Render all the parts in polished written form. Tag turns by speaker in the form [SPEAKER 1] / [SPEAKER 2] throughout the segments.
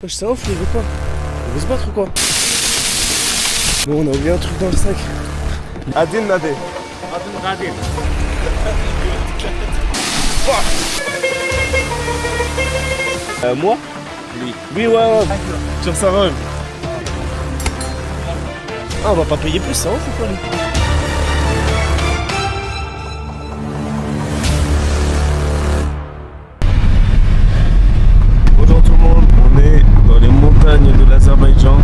[SPEAKER 1] Je sais ouf, il veut quoi? Il veut se battre ou quoi? Bon, on a oublié un truc dans le sac. Adil Nadé.
[SPEAKER 2] Adil Nadé.
[SPEAKER 1] Moi?
[SPEAKER 2] Oui.
[SPEAKER 1] Oui, ouais. Sur ça va. Ah, on va pas payer plus, ça ouf ou quoi lui? Bonjour tout le monde, on est dans les montagnes de l'Azerbaïdjan,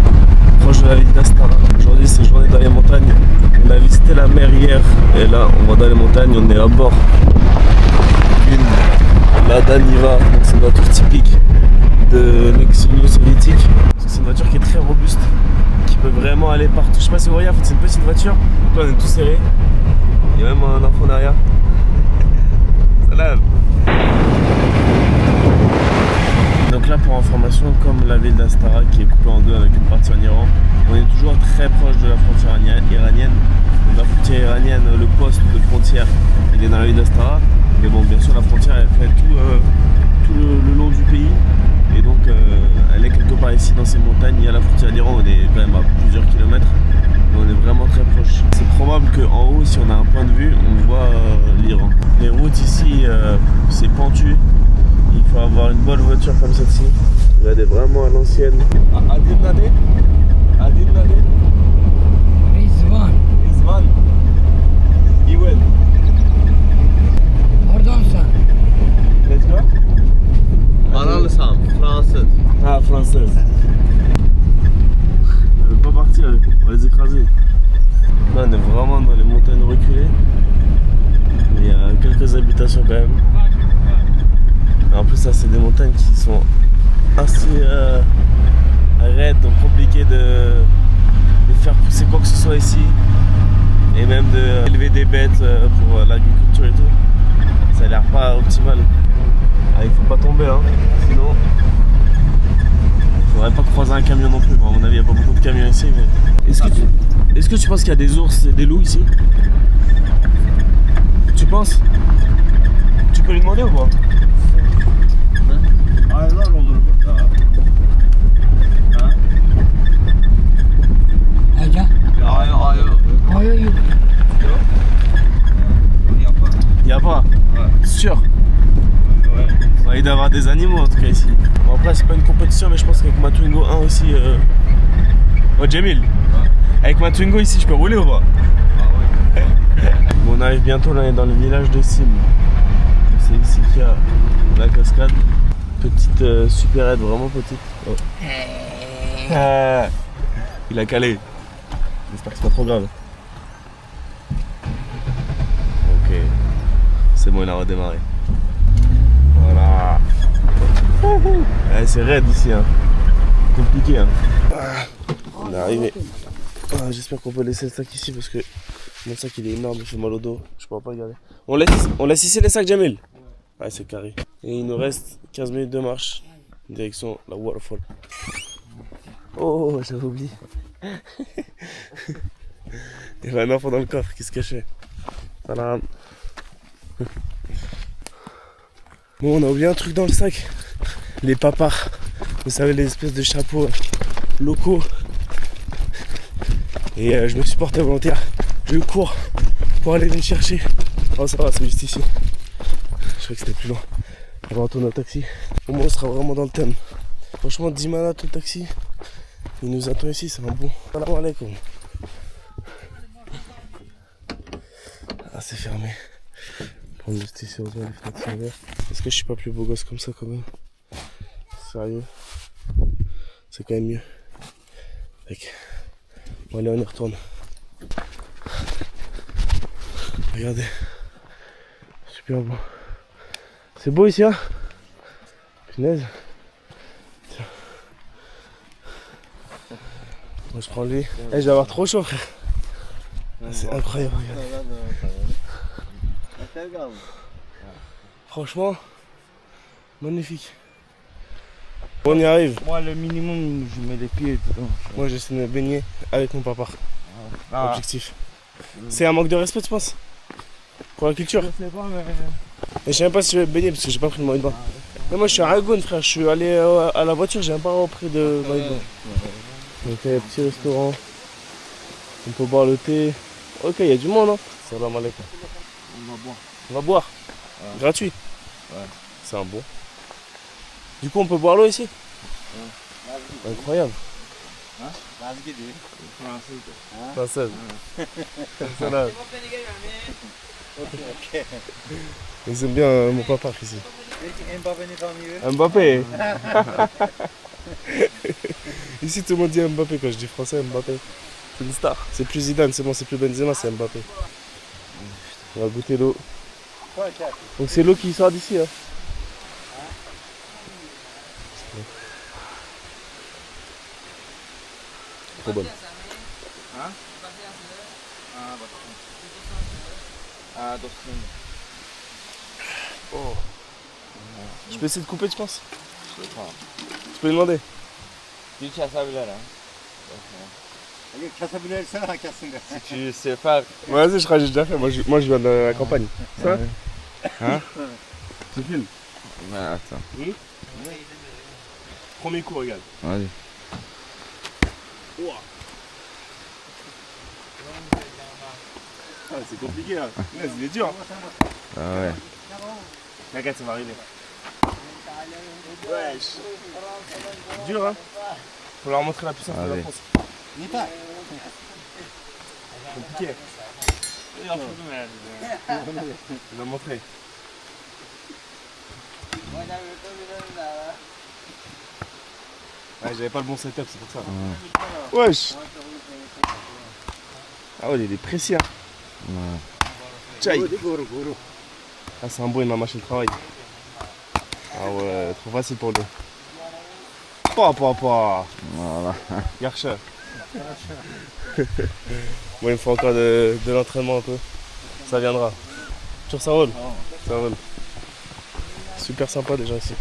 [SPEAKER 1] proche de la ville d'Astara. Aujourd'hui c'est journée dans les montagnes. On a visité la mer hier et là on va dans les montagnes, on est à bord d'une Lada Niva. C'est une voiture typique de l'ex-Union soviétique. C'est une voiture qui est très robuste, qui peut vraiment aller partout. Je sais pas si vous voyez, en fait c'est une petite voiture. Donc là on est tous serrés. Il y a même un enfant derrière. Salam. Donc là pour information, comme la ville d'Astara qui est coupée en deux avec une partie en Iran, on est toujours très proche de la frontière iranienne. Donc la frontière iranienne, le poste de frontière, il est dans la ville d'Astara. Mais bon, bien sûr la frontière elle fait tout le long du pays. Et donc elle est quelque part ici dans ces montagnes. Il y a la frontière d'Iran, on est quand même à plusieurs kilomètres. Mais on est vraiment très proche. C'est probable qu'en haut, si on a un point de vue, on voit l'Iran. Les routes ici, c'est pentu. Il faut avoir une bonne voiture comme celle-ci. Regardez, vraiment à l'ancienne. Adil Nadé? Adil Nadé?
[SPEAKER 3] Rizvan.
[SPEAKER 1] Rizvan? Iwen?
[SPEAKER 3] Oradan sen.
[SPEAKER 1] Let's go?
[SPEAKER 2] Aralısam, Fransız.
[SPEAKER 1] Ah, française. Elle veut pas partir, on va les écraser. Là, on est vraiment dans les montagnes reculées. Il y a quelques habitations quand même. En plus, ça, c'est des montagnes qui sont assez raides, donc compliquées de faire pousser quoi que ce soit ici. Et même d'élever des bêtes pour l'agriculture et tout. Ça a l'air pas optimal. Ah, il faut pas tomber, hein. Sinon, il faudrait pas croiser un camion non plus. Bon, à mon avis, il n'y a pas beaucoup de camions ici. Mais... Est-ce que tu penses qu'il y a des ours et des loups ici? Tu penses? Tu peux lui demander ou pas?
[SPEAKER 2] Aylar olur burada. Ha?
[SPEAKER 3] Aca. Aya yok.
[SPEAKER 1] Il n'y a pas?
[SPEAKER 2] Ouais.
[SPEAKER 1] Sûr?
[SPEAKER 2] Ouais.
[SPEAKER 1] Ouais, il doit y avoir des animaux en tout cas ici. Bon, après, c'est pas une compétition, mais je pense qu'avec ma Twingo 1 aussi. Oh, Jamil, avec ma Twingo ici, je peux rouler ou pas?
[SPEAKER 2] Ah ouais.
[SPEAKER 1] Bon, on arrive bientôt, là, on est dans le village de Sim. C'est ici qu'il y a la cascade. Petite supérette, vraiment petite. Oh. Ah, il a calé. J'espère que c'est pas trop grave. Ok. C'est bon, il a redémarré. Voilà. Ouais, c'est raide ici, hein. Compliqué, hein. On est arrivé. Ah, j'espère qu'on peut laisser le sac ici parce que mon sac il est énorme, il fait mal au dos. Je pourrais pas le garder. On laisse ici les sacs, Jamil? Ouais, c'est carré. Et il nous reste 15 minutes de marche. Direction la waterfall. Oh, j'avais oublié. Il y avait un enfant dans le coffre qui se cachait. Voilà. Bon, on a oublié un truc dans le sac. Les papards. Vous savez, les espèces de chapeaux locaux. Et je me suis porté volontaire. J'ai eu cours pour aller les chercher. Oh, ça va, c'est juste ici. Je crois que c'était plus loin. On va retourner au taxi. Au moins, on sera vraiment dans le thème. Franchement, 10 manats au taxi. Il nous attend ici, c'est un bon. Salam alaikum. Ah, c'est fermé. Prendre juste ici au moins, les fenêtres sont ouvertes. Est-ce que je suis pas plus beau gosse comme ça quand même? Sérieux? C'est quand même mieux. Bon, allez, on y retourne. Regardez. Super beau. C'est beau ici, hein? Punaise. Tiens. Moi je prends lui. Eh, je vais avoir trop chaud, frère. C'est incroyable, regarde. Franchement, magnifique. On y arrive.
[SPEAKER 2] Moi, le minimum, je mets les pieds dedans.
[SPEAKER 1] Moi j'essaie de me baigner avec mon papa.
[SPEAKER 2] Ah.
[SPEAKER 1] Objectif. C'est un manque de respect, tu penses? Pour la culture?
[SPEAKER 2] Je sais pas, mais...
[SPEAKER 1] Et je sais même pas si je vais me baigner parce que j'ai pas pris le maillot de bain. Et moi je suis à Ragon frère, je suis allé à la voiture, j'ai un bar auprès de Maïgon. Donc il y a un petit restaurant. On peut boire le thé. Ok, il y a du monde hein. Salam alaikum.
[SPEAKER 2] On va boire.
[SPEAKER 1] On va boire.
[SPEAKER 2] Ouais.
[SPEAKER 1] Gratuit.
[SPEAKER 2] Ouais.
[SPEAKER 1] C'est un bon. Du coup on peut boire l'eau ici.
[SPEAKER 2] Ouais.
[SPEAKER 1] Incroyable.
[SPEAKER 2] Hein?
[SPEAKER 1] Française. Salam. Ils aiment bien mon papa ici. Mbappé. Ici tout le monde dit Mbappé quand je dis français Mbappé. C'est une star. C'est plus Zidane, c'est bon, c'est plus Benzema, c'est Mbappé. On va goûter l'eau. Donc c'est l'eau qui sort d'ici hein. Trop bonne.
[SPEAKER 2] Hein? Ah, donc
[SPEAKER 1] Oh. Je peux essayer de couper tu penses?
[SPEAKER 2] je sais pas.
[SPEAKER 1] Tu peux lui demander?
[SPEAKER 2] Tu sais ça là. Si tu sais faire.
[SPEAKER 1] Vas-y, je crois que j'ai déjà fait. Moi je viens de la campagne. Ça?
[SPEAKER 2] Hein?
[SPEAKER 1] Tu filmes?
[SPEAKER 2] Ouais, attends.
[SPEAKER 1] Premier coup, regarde.
[SPEAKER 2] Vas-y.
[SPEAKER 1] Ah, c'est compliqué là. Il est dur.
[SPEAKER 2] Ah ouais.
[SPEAKER 1] T'inquiète, ça va arriver. Wesh. Dur hein. Faut leur montrer la puissance de la
[SPEAKER 2] Allez.
[SPEAKER 1] France. Compliqué. Il va montrer. Ouais, j'avais pas le bon setup, c'est pour ça. Wesh. Ah ouais, il est précis hein.
[SPEAKER 2] Ouais.
[SPEAKER 1] Tchaï. Ah, c'est un beau, il m'a machine de travail. Ah ouais, trop facile pour lui. Papa.
[SPEAKER 2] Voilà.
[SPEAKER 1] Garcher. Bon, il me faut encore de l'entraînement un peu. Ça viendra. Sur ça roule. Ça roule. Super sympa des gens ici.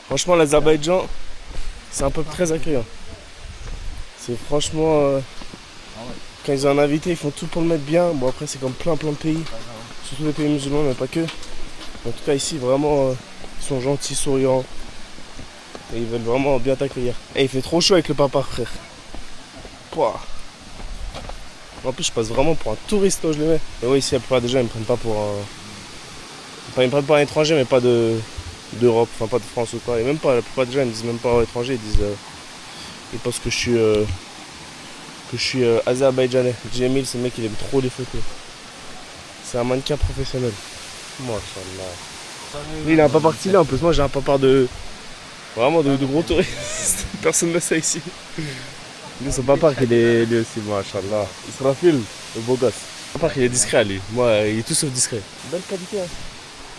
[SPEAKER 1] Franchement, l'Azerbaïdjan, c'est un peuple très accueillant. C'est franchement. Quand ils ont un invité, ils font tout pour le mettre bien. Bon, après, c'est comme plein de pays. Surtout les pays musulmans, mais pas que. En tout cas, ici, vraiment, ils sont gentils, souriants. Et ils veulent vraiment bien t'accueillir. Et il fait trop chaud avec le papa, frère. Pouah. En plus, je passe vraiment pour un touriste, je les mets. Et oui, ici, la plupart des gens, ils me prennent pas pour un. Enfin, ils me prennent pas un étranger, mais pas d'Europe, enfin pas de France ou quoi. Et même pas, la plupart des gens, ils me disent même pas étranger, ils disent. Ils pensent que je suis azerbaïdjanais. Jamil, ce mec, il aime trop les photos. C'est un mannequin professionnel. Machallah. Lui, il a un papa stylé en plus. Moi, j'ai un papa de. Vraiment de gros touristes. Personne ne sait ici. Lui, son papa, il est lui aussi, machallah. Israfil, le beau gosse. Son papa, il est discret, lui. Moi, il est tout sauf discret. Belle qualité, hein.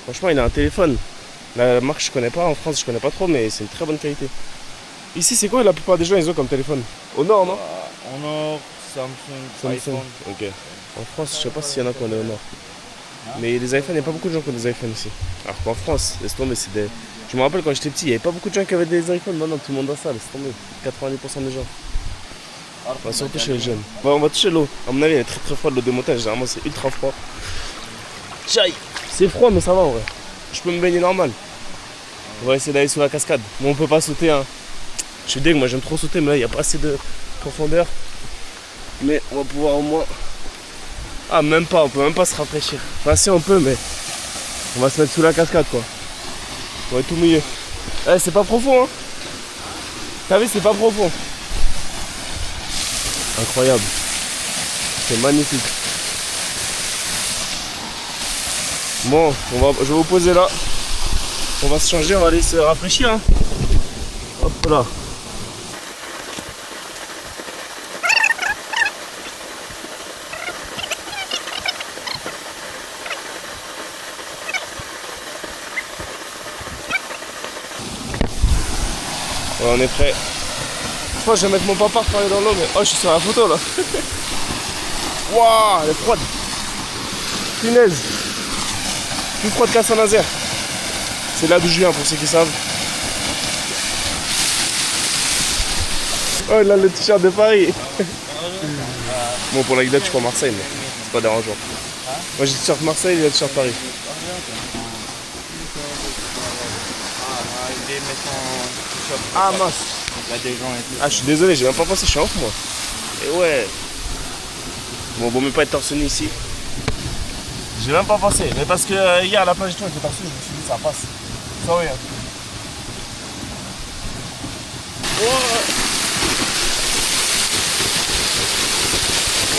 [SPEAKER 1] Franchement, il a un téléphone. La marque, je connais pas. En France, je connais pas trop, mais c'est une très bonne qualité. Ici, c'est quoi la plupart des gens, ils ont comme téléphone? Au nord, non?
[SPEAKER 2] Honor, Samsung, iPhone.
[SPEAKER 1] Ok. En France, je sais pas s'il y en a qui ont au nord. Mais les iPhones, il n'y a pas beaucoup de gens qui ont des iPhones ici. Alors qu'en France, laisse tomber, c'est des. Je me rappelle quand j'étais petit, il n'y avait pas beaucoup de gens qui avaient des iPhones. Maintenant, tout le monde a ça, laisse tomber. 90% des gens. Enfin, surtout chez les jeunes. Bon, on va toucher l'eau. À mon avis, elle est très très froide, l'eau de montage. Généralement, c'est ultra froid. Tchaï. C'est froid, mais ça va en vrai. Je peux me baigner normal. On va essayer d'aller sous la cascade. Mais on peut pas sauter, hein. Je suis deg, moi j'aime trop sauter, mais là, il n'y a pas assez de profondeur. Mais on va pouvoir au moins. Ah, même pas, on peut même pas se rafraîchir. Enfin, si on peut, mais on va se mettre sous la cascade quoi. On va être tout mouillé. Eh, c'est pas profond, hein. T'as vu, c'est pas profond. Incroyable. C'est magnifique. Bon, je vais vous poser là. On va se changer, on va aller se rafraîchir, hein. Hop là. Ouais, on est prêt. Je crois que je vais mettre mon papa parler dans l'eau, mais oh, je suis sur la photo là. Waouh, elle est froide. Punaise. Plus froide qu'à Saint-Nazaire. C'est là d'où je viens pour ceux qui savent. Oh, là le t-shirt de Paris. Bon, pour l'anecdote, je suis pas Marseille, mais c'est pas dérangeant. Moi j'ai le t-shirt Marseille et le t-shirt Paris.
[SPEAKER 2] les mettre en shop.
[SPEAKER 1] Ah mince.
[SPEAKER 2] Il y a des gens et tout.
[SPEAKER 1] Ah je suis désolé, j'ai même pas pensé, je suis off moi. Et ouais. Bon, mais pas être torse nu ici. J'ai même pas pensé, mais parce que hier à la plage et tout, j'étais torse nu, je me suis dit ça passe. Sans rien.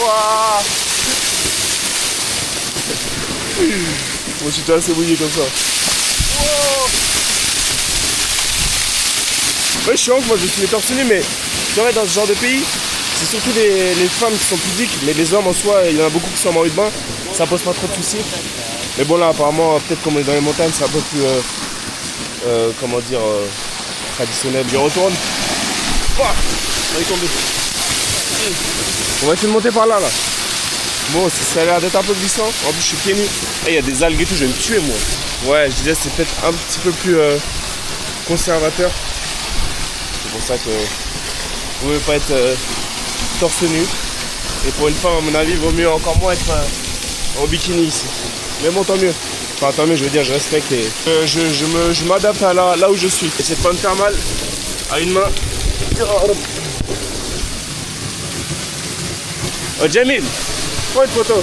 [SPEAKER 1] Wouah. Moi j'étais assez mouillé comme ça. Wow. Ouais, je suis honte, moi je suis torse nu, mais c'est vrai, dans ce genre de pays, c'est surtout les femmes qui sont pudiques, mais les hommes en soi, il y en a beaucoup qui sont en maillot de bain, ça pose pas trop de soucis. Mais bon là apparemment, peut-être comme on est dans les montagnes, c'est un peu plus, comment dire, traditionnel. Je retourne. Oh, on est tombé. On va essayer de monter par là. Bon, ça a l'air d'être un peu glissant. En plus, je suis pieds nus. Et il y a des algues et tout, je vais me tuer moi. Ouais, je disais, c'est peut-être un petit peu plus conservateur. C'est pour ça que vous ne pouvez pas être torse nu. Et pour une femme, à mon avis, il vaut mieux encore moins être en bikini ici. Mais bon, tant mieux. Enfin, tant mieux, je veux dire, je respecte et je m'adapte à là où je suis. J'essaie de pas me faire mal à une main. Oh, Jamil, prends une photo.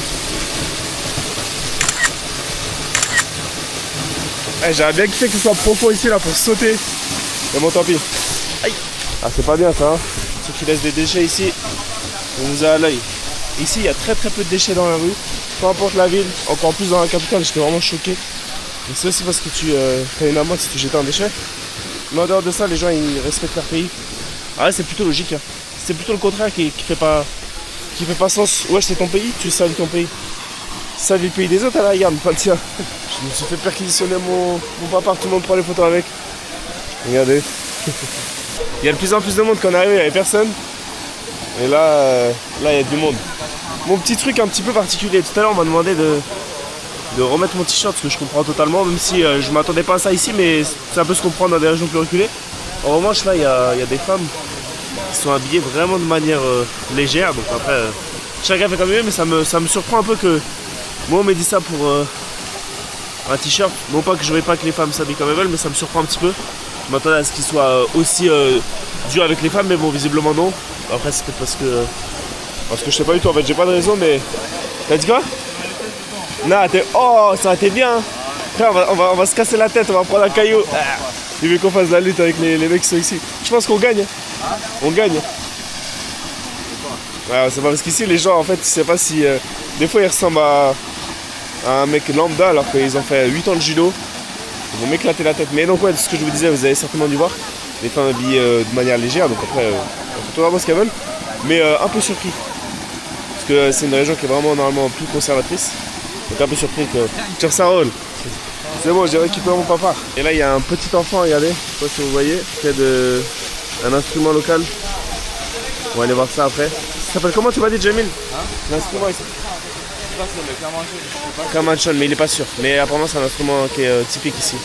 [SPEAKER 1] Eh, j'aurais bien kiffé que ce soit profond ici là pour sauter. Mais bon, tant pis. Aïe. Ah, c'est pas bien ça. Hein. Ceux qui laissent des déchets ici, on vous a à l'œil. Ici, il y a très peu de déchets dans la rue. Peu importe la ville, encore plus dans la capitale, j'étais vraiment choqué. Et c'est aussi parce que tu as une amende si tu jettes un déchet. Mais en dehors de ça, les gens ils respectent leur pays. Ah ouais, c'est plutôt logique. Hein. C'est plutôt le contraire qui fait pas sens. Ouais, c'est ton pays, tu salues ton pays. Salut le pays des autres, là, regarde, pas le tien. Je me suis fait perquisitionner mon papa, tout le monde prend les photos avec. Regardez. Il y a de plus en plus de monde quand on arrive, il n'y avait personne. Et là, il y a du monde. Mon petit truc un petit peu particulier, tout à l'heure on m'a demandé de remettre mon t-shirt, ce que je comprends totalement, même si je m'attendais pas à ça ici, mais ça peut se comprendre dans des régions plus reculées. En revanche là, il y a des femmes qui sont habillées vraiment de manière légère, donc après, chacun fait comme il veut, mais ça me surprend un peu que moi on m'ait dit ça pour un t-shirt. Non pas que je ne veux pas que les femmes s'habillent comme elles veulent, mais ça me surprend un petit peu. Je m'attendais à ce qu'il soit aussi dur avec les femmes, mais bon, visiblement non. Après c'est peut-être parce que je sais pas du tout, en fait j'ai pas de raison, mais... T'as dit quoi? Non, oh, ça aurait été bien. Frère, on va se casser la tête, on va prendre un caillou. Il veut qu'on fasse la lutte avec les mecs qui sont ici. Je pense qu'on gagne. On gagne. Ouais, c'est pas parce qu'ici les gens en fait, tu sais pas si... des fois ils ressemblent à un mec lambda alors qu'ils ont fait 8 ans de judo. Ils vont m'éclater la tête. Mais donc ouais, ce que je vous disais, vous avez certainement dû voir. Les femmes habillées de manière légère, donc après, elles font vraiment ce qu'elles veulent. Mais un peu surpris. Parce que c'est une région qui est vraiment normalement plus conservatrice. Donc un peu surpris que... Tire ça roule. C'est bon, j'ai récupéré mon papa. Et là il y a un petit enfant, regardez, je sais pas si vous voyez, près de un instrument local. On va aller voir ça après. Ça s'appelle comment tu m'as dit, Jamil? L'instrument ici. Kamanchon, mais il est pas sûr. Mais apparemment c'est un instrument qui est typique ici.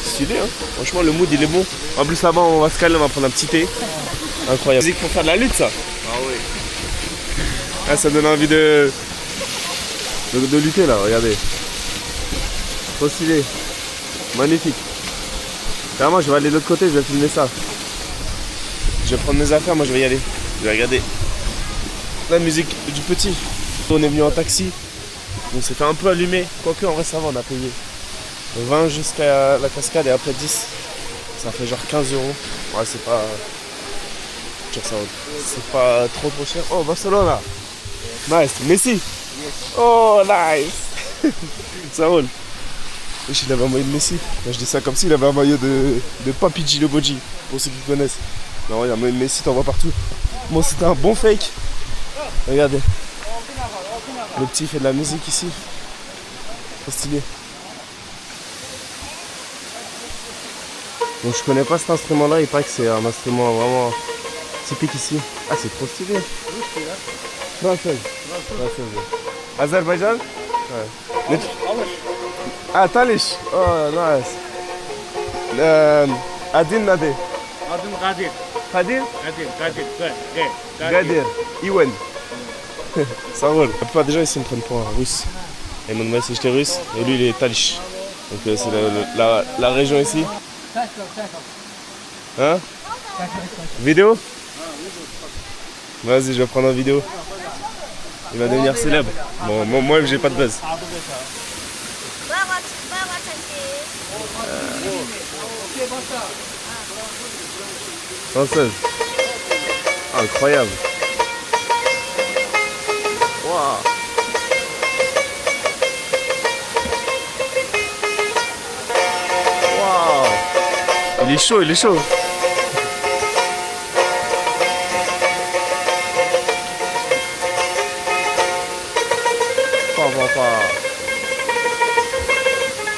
[SPEAKER 1] Stylé hein. Franchement le mood il est bon. En plus là-bas on va se calmer, on va prendre un petit thé. Incroyable. Musique pour faire de la lutte ça.
[SPEAKER 2] Ah oui.
[SPEAKER 1] Ah, ça donne envie de lutter là, regardez. Trop stylé. Magnifique. Carrément je vais aller de l'autre côté, je vais filmer ça. Je vais prendre mes affaires, moi je vais y aller. Je vais regarder la musique du petit. On est venu en taxi. On s'est fait un peu allumer. Quoique en vrai ça va, on a payé 20 jusqu'à la cascade et après 10. Ça fait genre 15 €. Ouais c'est pas... C'est pas trop cher. Oh Barcelona. Nice. Messi. Oh nice. Ça roule. Il avait un maillot de Messi. Je dis ça comme s'il avait un maillot de Papi Djiloboji, pour ceux qui connaissent. Non, il y a un maillot de Messi, t'en vois partout. Bon, c'était un bon fake. Regardez. Le petit fait de la musique ici. Trop stylé. Donc je connais pas cet instrument là, il paraît que c'est un instrument vraiment typique ici. Ah c'est trop stylé. Non, c'est Azerbaïdjan? Ouais. Ah, Talish. Oh, nice. Adin Nade.
[SPEAKER 4] Adım Kadir.
[SPEAKER 1] Kadir?
[SPEAKER 4] Kadir.
[SPEAKER 1] Gadir. Iwen. Ça roule. La plupart des gens ici me prennent pour un russe. Ils m'ont demandé si j'étais russe. Et lui il est Talish. Donc c'est la région ici. Hein? Vidéo? Vas-y, je vais prendre en vidéo. Il va devenir célèbre. Bon, moi j'ai pas de buzz. Française. Incroyable. Waouh. Waouh. Il est chaud, il est chaud.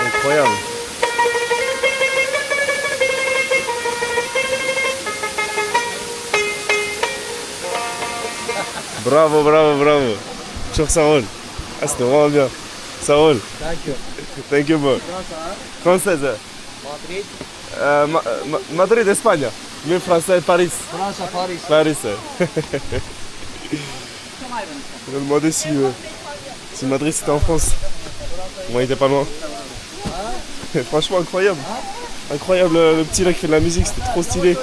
[SPEAKER 1] Incroyable. Bravo, bravo, bravo. Je trouve que ça roule. Ah, c'était vraiment bien. Ça roule. Thank you, bro. Française. Madrid, Espagne. Mais français, Paris. Paris. Je me demandais si Madrid c'était en France. Moi, il était pas loin. Franchement, incroyable. Incroyable, le petit là qui fait de la musique, c'était trop stylé.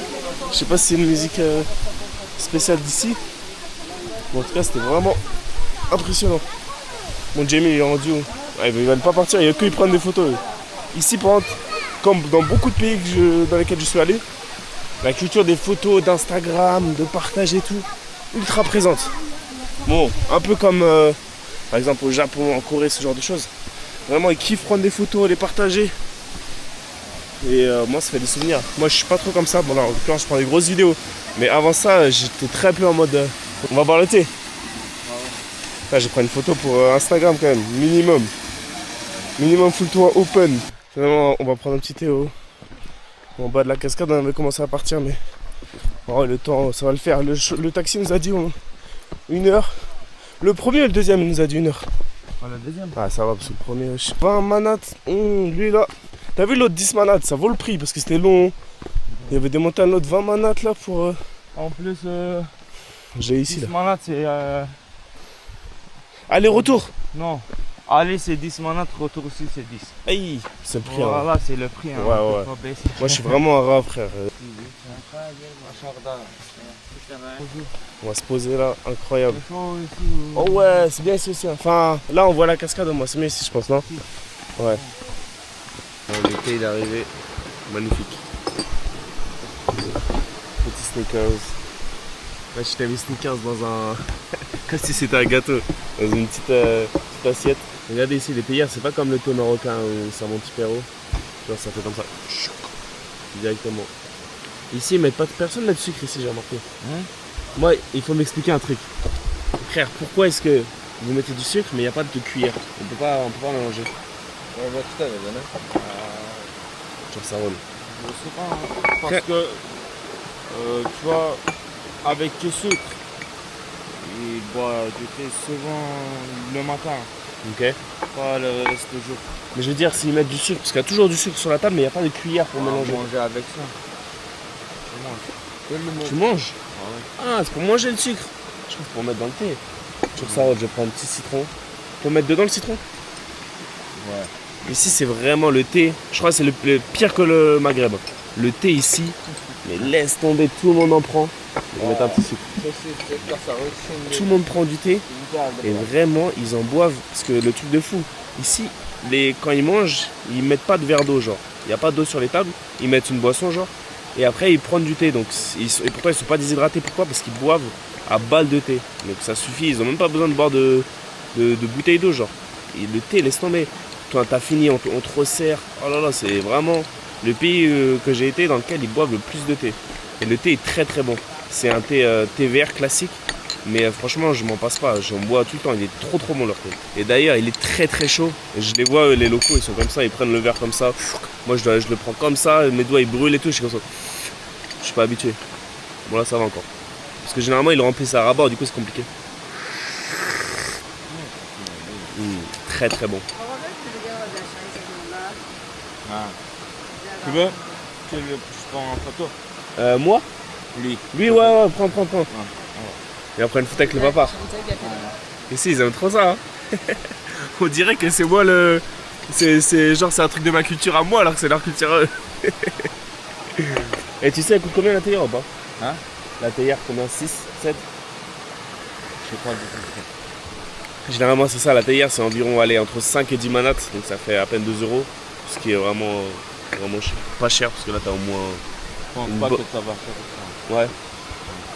[SPEAKER 1] Je sais pas si c'est une musique spéciale d'ici. Bon, en tout cas, c'était vraiment impressionnant. Mon Jamie, il est rendu où? Ouais, il va ne pas partir, il n'y a que ils prennent des photos. Ici, par contre, comme dans beaucoup de pays dans lesquels je suis allé, la culture des photos, d'Instagram, de partage et tout, ultra présente. Bon, un peu comme par exemple au Japon, en Corée, ce genre de choses. Vraiment, ils kiffent prendre des photos, les partager. Et moi, ça fait des souvenirs. Moi, je suis pas trop comme ça. Bon, là, en l'occurrence, je prends des grosses vidéos. Mais avant ça, j'étais très peu en mode on va boire le thé. Là, je prends une photo pour Instagram quand même, minimum. Minimum full tour open. Finalement, on va prendre un petit thé en bas de la cascade. On avait commencé à partir, mais oh, le temps, ça va le faire. Le taxi nous a dit 1 heure. Le premier et le deuxième, il nous a dit 1 heure.
[SPEAKER 2] Ah, le deuxième?
[SPEAKER 1] Ah, ça va, parce que le premier, 20 manats. Lui là. T'as vu l'autre 10 manats, ça vaut le prix parce que c'était long. Il y avait des montagnes, l'autre 20 manats là pour.
[SPEAKER 2] En plus,
[SPEAKER 1] j'ai ici
[SPEAKER 2] 10
[SPEAKER 1] là.
[SPEAKER 2] manats, c'est.
[SPEAKER 1] Aller-retour.
[SPEAKER 2] Non. Aller, c'est 10 manats, retour aussi, c'est 10.
[SPEAKER 1] Aïe, c'est le prix.
[SPEAKER 2] Voilà, c'est le prix. Hein.
[SPEAKER 1] Ouais, ouais. Moi, je suis vraiment un rat, frère. On va se poser là, incroyable. Oh ouais, c'est bien ici aussi. Enfin, là, on voit la cascade, moi, c'est mieux ici, je pense, non? Ouais. Bon, l'été, il est arrivé. Magnifique. Petit sneakers. Là, je t'ai mis sneakers dans un. Comme si c'était un gâteau. Dans une petite assiette. Regardez ici, les théières, c'est pas comme le thé marocain ou c'est mon petit perro. Tu vois, ça fait comme ça. Directement. Ici, ils mettent pas. Personne n'a de sucre ici, j'ai remarqué. Moi, il faut m'expliquer un truc. Frère, pourquoi est-ce que vous mettez du sucre mais il n'y a pas de cuillère? On peut pas mélanger. Genre ça roule.
[SPEAKER 2] Je sais pas, hein. Parce que tu vois, avec le sucre, il boit du thé souvent le matin.
[SPEAKER 1] Ok.
[SPEAKER 2] Pas le reste du jour.
[SPEAKER 1] Mais je veux dire, s'ils mettent du sucre, parce qu'il y a toujours du sucre sur la table, mais il n'y a pas de cuillère pour mélanger.
[SPEAKER 2] Manger avec ça.
[SPEAKER 1] Tu manges?
[SPEAKER 2] Ah ouais.
[SPEAKER 1] Ah, c'est pour manger le sucre. Je trouve pour mettre dans le thé. Sur ça, je vais prendre un petit citron. Pour mettre dedans le citron?
[SPEAKER 2] Ouais.
[SPEAKER 1] Ici, c'est vraiment le thé. Je crois que c'est le pire que le Maghreb. Le thé ici, mais laisse tomber, tout le monde en prend. On va mettre un petit sucre. Tout le monde prend du thé et vraiment, ils en boivent. Parce que le truc de fou, ici, quand ils mangent, ils mettent pas de verre d'eau, genre. Il n'y a pas d'eau sur les tables, ils mettent une boisson, genre. Et après, ils prennent du thé. Donc, et pourtant, ils sont pas déshydratés. Pourquoi? Parce qu'ils boivent à balle de thé. Donc, ça suffit. Ils n'ont même pas besoin de boire de bouteilles d'eau, genre. Et le thé, laisse tomber. Toi, t'as fini, on te resserre. Oh là là, c'est vraiment le pays que j'ai été dans lequel ils boivent le plus de thé. Et le thé est très très bon. C'est un thé vert classique. Mais franchement, je m'en passe pas. J'en bois tout le temps. Il est trop trop bon leur thé. Et d'ailleurs, il est très très chaud. Et je les vois, les locaux, ils sont comme ça. Ils prennent le verre comme ça. Moi, je le prends comme ça. Mes doigts, ils brûlent et tout. Je suis comme ça. Je suis pas habitué. Bon, là, ça va encore. Parce que généralement, ils le remplissent à rabat. Du coup, c'est compliqué. Très très bon.
[SPEAKER 2] Ah. Tu veux que je prends en photo?
[SPEAKER 1] Moi?
[SPEAKER 2] Lui.
[SPEAKER 1] Lui, ouais, prends. Et après une photo avec le papa. Ici, ils aiment trop ça. Hein. On dirait que c'est moi le. C'est genre, c'est un truc de ma culture à moi alors que c'est leur culture à eux. Et tu sais, elle coûte combien la théière ou pas?
[SPEAKER 2] Hein?
[SPEAKER 1] La théière, combien? 6, 7?
[SPEAKER 2] Je sais pas du tout.
[SPEAKER 1] Généralement, c'est ça, la théière, c'est environ aller entre 5 et 10 manats, donc ça fait à peine 2 €, ce qui est vraiment pas cher, parce que là, t'as au moins.
[SPEAKER 2] Je pense pas que ça va faire ça.
[SPEAKER 1] Ouais.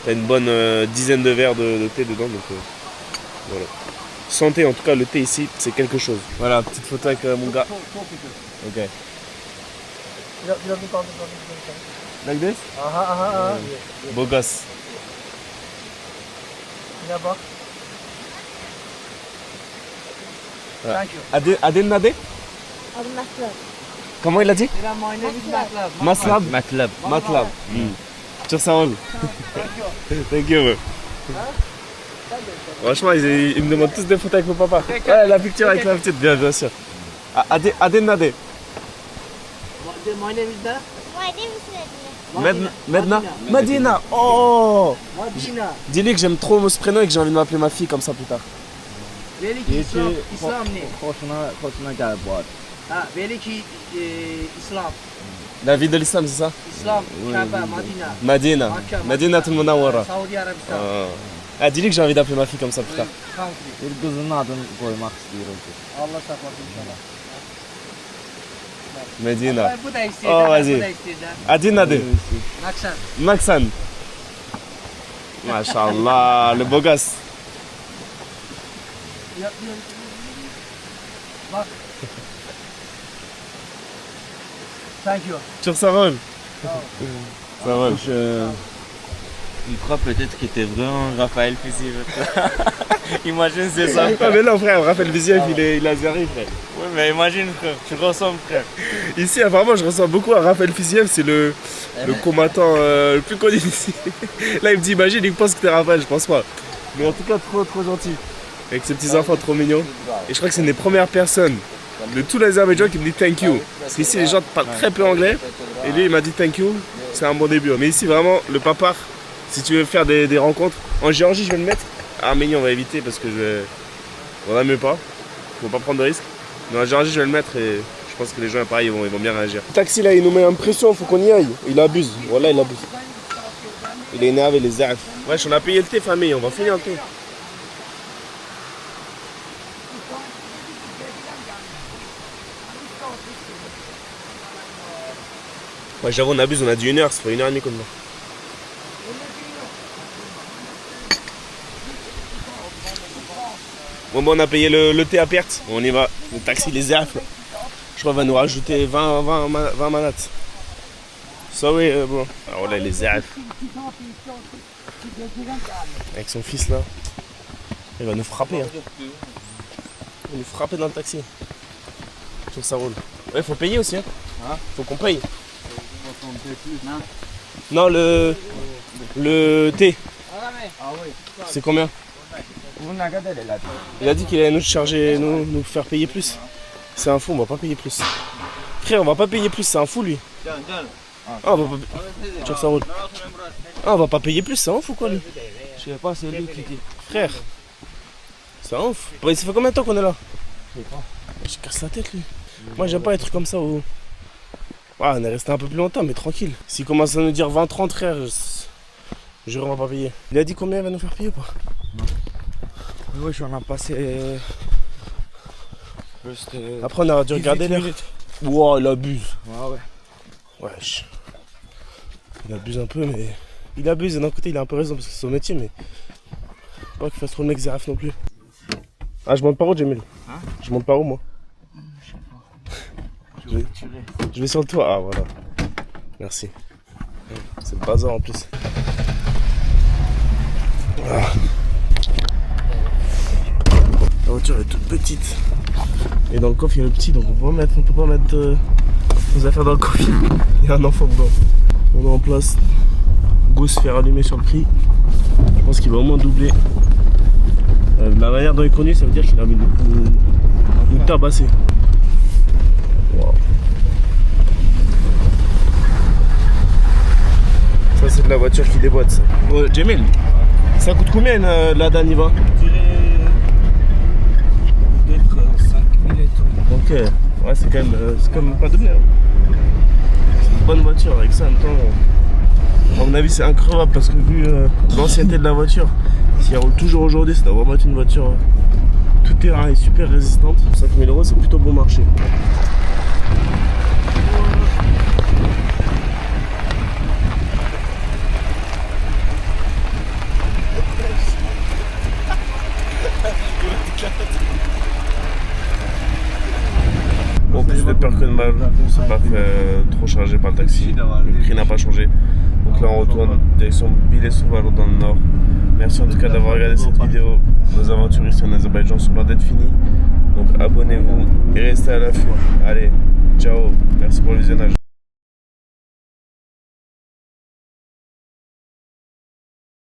[SPEAKER 1] T'as une bonne dizaine de verres de thé dedans, donc voilà. Santé, en tout cas, le thé ici, c'est quelque chose. Voilà, petite photo avec mon gars. Ok. Like this? Beau gosse. Adil Nade? Comment il a dit? Maslab.
[SPEAKER 2] Matlab.
[SPEAKER 1] Matlab. Sur sa rôle. Thank you. Bro. Franchement, ils me demandent tous des photos avec mon papa. Ouais, la picture avec la petite, bien sûr. Adil Nade.
[SPEAKER 5] My name is Medina.
[SPEAKER 1] Medna? Medina. Oh!
[SPEAKER 5] Medina.
[SPEAKER 1] Dis-lui que j'aime trop ce prénom et que j'ai envie de m'appeler ma fille comme ça plus tard.
[SPEAKER 5] Veli ki İslam ne?
[SPEAKER 2] Hoşuna gel bu arada.
[SPEAKER 5] Ha, veli ki İslam.
[SPEAKER 1] La ville de l'islam, c'est ça?
[SPEAKER 5] İslam, Kaaba, Medina.
[SPEAKER 1] Medina. Medina tout le monde en
[SPEAKER 5] Saudi Arabistan.
[SPEAKER 1] Ah, dis-lui que j'ai envie d'appeler ma fille comme ça plus tard.
[SPEAKER 5] Country.
[SPEAKER 2] Bir kızının adını koymak istiyorum.
[SPEAKER 5] Allah saklasın inşallah.
[SPEAKER 1] Medina.
[SPEAKER 5] Bu da istedi.
[SPEAKER 1] Oh, vas-y.
[SPEAKER 5] Bu da istedi.
[SPEAKER 1] Adil Nade.
[SPEAKER 5] Naksan.
[SPEAKER 1] Maxan. Mashallah, le beau gosse.
[SPEAKER 5] Bak. Thank you.
[SPEAKER 1] Sur sa rôle. Ça roule.
[SPEAKER 2] Il croit peut-être que t'es vraiment Raphaël Fiziev. Imagine c'est ça.
[SPEAKER 1] Ah mais non frère, Raphaël Viziev il est azéri frère.
[SPEAKER 2] Ouais mais imagine frère, tu ressembles frère.
[SPEAKER 1] Ici apparemment je ressemble beaucoup à Raphaël Fiziev, c'est le combattant le plus connu d'ici. Là il me dit imagine, il pense que t'es Raphaël, je pense pas. Mais en tout cas trop gentil. Avec ses petits enfants trop mignons. Et je crois que c'est une des premières personnes de tous les Azerbaïdjans qui me dit thank you. Parce qu'ici les gens parlent très peu anglais. Et lui il m'a dit thank you, c'est un bon début. Mais ici vraiment le papar, si tu veux faire des rencontres, en Géorgie je vais le mettre. Arménie on va éviter parce que on n'aime pas. Faut pas prendre de risques. Mais en Géorgie je vais le mettre et je pense que les gens pareil ils vont bien réagir. Le taxi là il nous met une pression, faut qu'on y aille. Il abuse, voilà il abuse. Il est énervé les arts. Wesh on a payé le thé famille, on va finir le thé. Ouais j'avoue on abuse, on a dit 1 heure, ça fait 1h30 qu'on va. Bon on a payé le thé à perte, on y va. Le taxi les affles. Je crois qu'il va nous rajouter 20 manats. Sorry bro. Ah voilà les affles. Avec son fils là. Il va nous frapper hein. Il va nous frapper dans le taxi. Je trouve que ça roule. Ouais faut payer aussi hein. Faut qu'on paye. Non le thé. C'est combien? Il a dit qu'il allait nous charger, nous faire payer plus. C'est un fou, on va pas payer plus. Frère, on va pas payer plus, c'est un fou lui. Ah, on va pas payer. Ça roule. Ah, on va pas payer plus, c'est un fou quoi lui.
[SPEAKER 2] Je sais pas, c'est lui qui dit.
[SPEAKER 1] Frère, c'est un fou. Ça fait combien de temps qu'on est là? Je sais pas. Je casse la tête lui. Moi j'aime pas les trucs comme ça où. Ah, on est resté un peu plus longtemps, mais tranquille. S'il commence à nous dire 20-30 frère, je on va pas payer. Il a dit combien il va nous faire payer ou pas?
[SPEAKER 2] Oui, j'en ai passé.
[SPEAKER 1] Après, on a dû regarder l'heure. Wow, il abuse.
[SPEAKER 2] Ah ouais.
[SPEAKER 1] Wesh. Il abuse un peu, mais. Il abuse et d'un côté, il a un peu raison parce que c'est son métier, mais. Pas qu'il fasse trop le mec Zeraf non plus. Ah, je monte par où, Jamil?
[SPEAKER 2] Hein?
[SPEAKER 1] Je monte par où, moi?
[SPEAKER 2] Je sais pas.
[SPEAKER 1] Je vais sur le toit. Ah, voilà. Merci. C'est le bazar en plus. Ah. La voiture est toute petite et dans le coffre il y a le petit donc on peut pas mettre nos affaires dans le coffre. Il y a un enfant dedans. On est en place. Go se faire allumer sur le prix. Je pense qu'il va au moins doubler. La manière dont il est connu ça veut dire qu'il a envie de nous tabasser. Wow. Ça c'est de la voiture qui déboîte ça. Oh, Jamil, ça coûte combien la Daniva?
[SPEAKER 3] Peut-être 5 000 et tout.
[SPEAKER 1] Ok, ouais c'est quand même pas donné. Hein. bonne voiture. Avec ça, en même temps, à mon avis, c'est increvable parce que vu l'ancienneté de la voiture, si elle roule toujours aujourd'hui, ça doit vraiment être une voiture. Tout terrain est super résistante. 5 000 €, c'est plutôt bon marché. En plus de peur que de mal, on s'est pas fait trop charger par le taxi. Le prix n'a pas changé. Donc là, on retourne direction Bilesuvar dans le nord. Merci en tout cas d'avoir regardé cette vidéo. Nos aventures ici en Azerbaïdjan sont loin d'être finies. Donc abonnez-vous et restez à l'affût. Allez, ciao. Merci pour le visionnage.